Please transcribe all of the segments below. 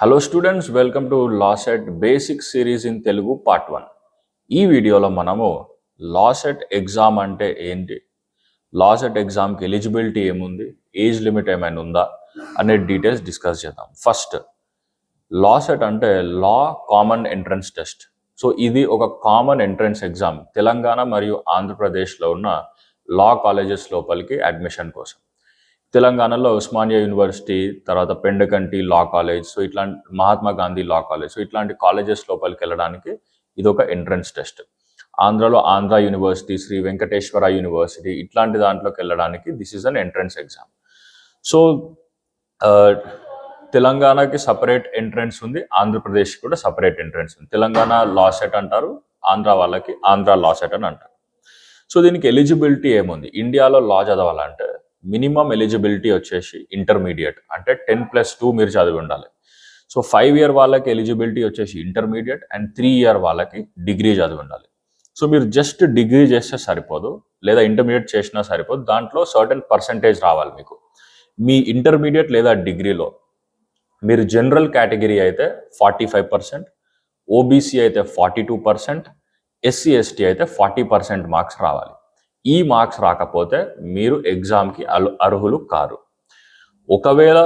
Hello students, welcome to LAWCET basic series in Telugu part 1. ఈ వీడియోలో మనము లాసెట్ ఎగ్జామ్ అంటే ఏంటి, లాసెట్ ఎగ్జామ్కి ఎలిజిబిలిటీ ఏముంది, ఏజ్ లిమిట్ ఏమైనా ఉందా అనే డీటెయిల్స్ డిస్కస్ చేద్దాం. ఫస్ట్, లాసెట్ అంటే లా కామన్ ఎంట్రన్స్ టెస్ట్. సో ఇది ఒక కామన్ ఎంట్రన్స్ ఎగ్జామ్ తెలంగాణ మరియు ఆంధ్రప్రదేశ్లో ఉన్న లా కాలేజెస్ లోపలికి అడ్మిషన్ కోసం. తెలంగాణలో ఉస్మానియా యూనివర్సిటీ, తర్వాత పెండకంటి లా కాలేజ్, సో ఇట్లాంటి Mahatma Gandhi law college, so ఇట్లాంటి కాలేజెస్ లోపలికి వెళ్ళడానికి ఇది ఒక ఎంట్రన్స్ టెస్ట్. ఆంధ్రలో ఆంధ్ర యూనివర్సిటీ, శ్రీ వెంకటేశ్వర యూనివర్సిటీ, ఇట్లాంటి దాంట్లోకి వెళ్ళడానికి this is an entrance exam. So తెలంగాణకి సపరేట్ ఎంట్రన్స్ ఉంది, ఆంధ్రప్రదేశ్కి కూడా సపరేట్ ఎంట్రన్స్ ఉంది. తెలంగాణ లాసెట్ అంటారు, ఆంధ్ర వాళ్ళకి ఆంధ్ర లాసెట్ అని అంటారు. సో దీనికి ఎలిజిబిలిటీ ఏముంది, ఇండియాలో లా చదవాలంటే మినిమం ఎలిజిబిలిటీ వచ్చేసి ఇంటర్మీడియట్, అంటే 10+2 మీరు చదివి ఉండాలి. సో 5 year వాళ్ళకి ఎలిజిబిలిటీ వచ్చేసి ఇంటర్మీడియట్, అండ్ 3 year వాళ్ళకి డిగ్రీ చదివి ఉండాలి. సో మీరు జస్ట్ డిగ్రీ చేస్తే సరిపోదు, లేదా ఇంటర్మీడియట్ చేసినా సరిపోదు, దాంట్లో సర్టెన్ పర్సంటేజ్ రావాలి మీకు. మీ ఇంటర్మీడియట్ లేదా డిగ్రీలో మీరు జనరల్ కేటగిరీ అయితే 45%, ఓబీసీ అయితే 42%, ఎస్సీ ఎస్టీ అయితే 40% మార్క్స్ రావాలి. ఈ మార్క్స్ రాకపోతే మీరు ఎగ్జామ్కి అర్హులు కారు. ఒకవేళ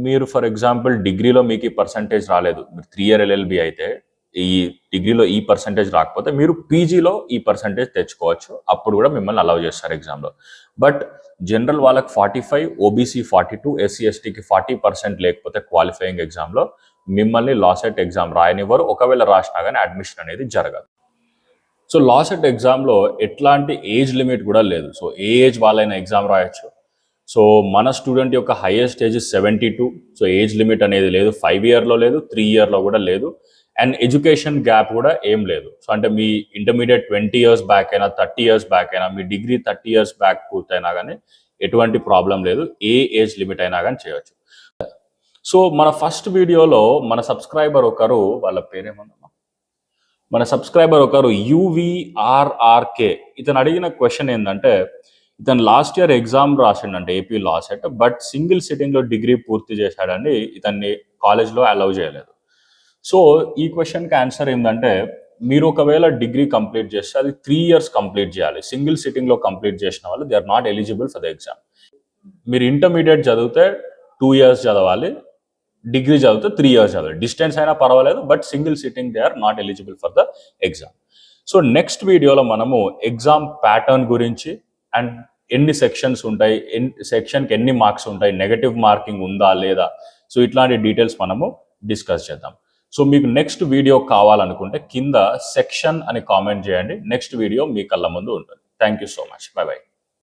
మీరు ఫర్ ఎగ్జాంపుల్ డిగ్రీలో మీకు ఈ పర్సంటేజ్ రాలేదు, మీరు 3 year LLB అయితే ఈ డిగ్రీలో ఈ పర్సంటేజ్ రాకపోతే మీరు పీజీలో ఈ పర్సంటేజ్ తెచ్చుకోవచ్చు, అప్పుడు కూడా మిమ్మల్ని అలౌ చేస్తారు ఎగ్జామ్లో. బట్ జనరల్ వాళ్ళకి 45, ఓబీసీ 42, ఎస్సీ ఎస్టీకి 40% లేకపోతే క్వాలిఫైయింగ్ ఎగ్జామ్లో మిమ్మల్ని లాసెట్ ఎగ్జామ్ రాయనివ్వరు. ఒకవేళ రాసినా కానీ అడ్మిషన్ అనేది జరగదు. సో లాసెట్ ఎగ్జామ్లో ఎట్లాంటి ఏజ్ లిమిట్ కూడా లేదు. సో ఏ ఏజ్ వాళ్ళైనా ఎగ్జామ్ రాయొచ్చు. సో మన స్టూడెంట్ యొక్క highest age 72. So age limit అనేది లేదు, 5 yearలో లేదు, 3 yearలో కూడా లేదు. అండ్ ఎడ్యుకేషన్ గ్యాప్ కూడా ఏం లేదు. సో అంటే మీ ఇంటర్మీడియట్ 20 years బ్యాక్ అయినా, 30 years బ్యాక్ అయినా, మీ డిగ్రీ 30 years బ్యాక్ పూర్తయినా కానీ ఎటువంటి ప్రాబ్లం లేదు, ఏ ఏజ్ లిమిట్ అయినా కానీ చేయొచ్చు. సో మన ఫస్ట్ వీడియోలో మన సబ్స్క్రైబర్ ఒకరు, వాళ్ళ పేరేమన్నా, మన సబ్స్క్రైబర్ ఒకరు UVRRK, ఇతను అడిగిన క్వశ్చన్ ఏంటంటే, ఇతను లాస్ట్ ఇయర్ ఎగ్జామ్ రాసిండంటే ఏపీ లాసెట్, బట్ సింగిల్ సిట్టింగ్లో డిగ్రీ పూర్తి చేశాడని ఇతన్ని కాలేజ్లో అలౌ చేయలేదు. సో ఈ క్వశ్చన్కి ఆన్సర్ ఏంటంటే, మీరు ఒకవేళ డిగ్రీ కంప్లీట్ చేస్తే అది 3 years కంప్లీట్ చేయాలి. సింగిల్ సిట్టింగ్లో కంప్లీట్ చేసిన వాళ్ళు they are not eligible for the exam. మీరు ఇంటర్మీడియట్ చదివితే 2 years చదవాలి, డిగ్రీ చదివితే 3 years చదవాలి. డిస్టెన్స్ అయినా పర్వాలేదు, but single sitting they are not eligible for the exam. So next వీడియోలో మనము ఎగ్జామ్ ప్యాటర్న్ గురించి, అండ్ ఎన్ని సెక్షన్స్ ఉంటాయి, సెక్షన్కి ఎన్ని మార్క్స్ ఉంటాయి, నెగటివ్ మార్కింగ్ ఉందా లేదా, సో ఇట్లాంటి డీటెయిల్స్ మనము డిస్కస్ చేద్దాం. సో మీకు నెక్స్ట్ వీడియో కావాలనుకుంటే కింద సెక్షన్ అని కామెంట్ చేయండి, నెక్స్ట్ వీడియో మీ కళ్ళ ముందు ఉంటుంది. Thank you so much, by by.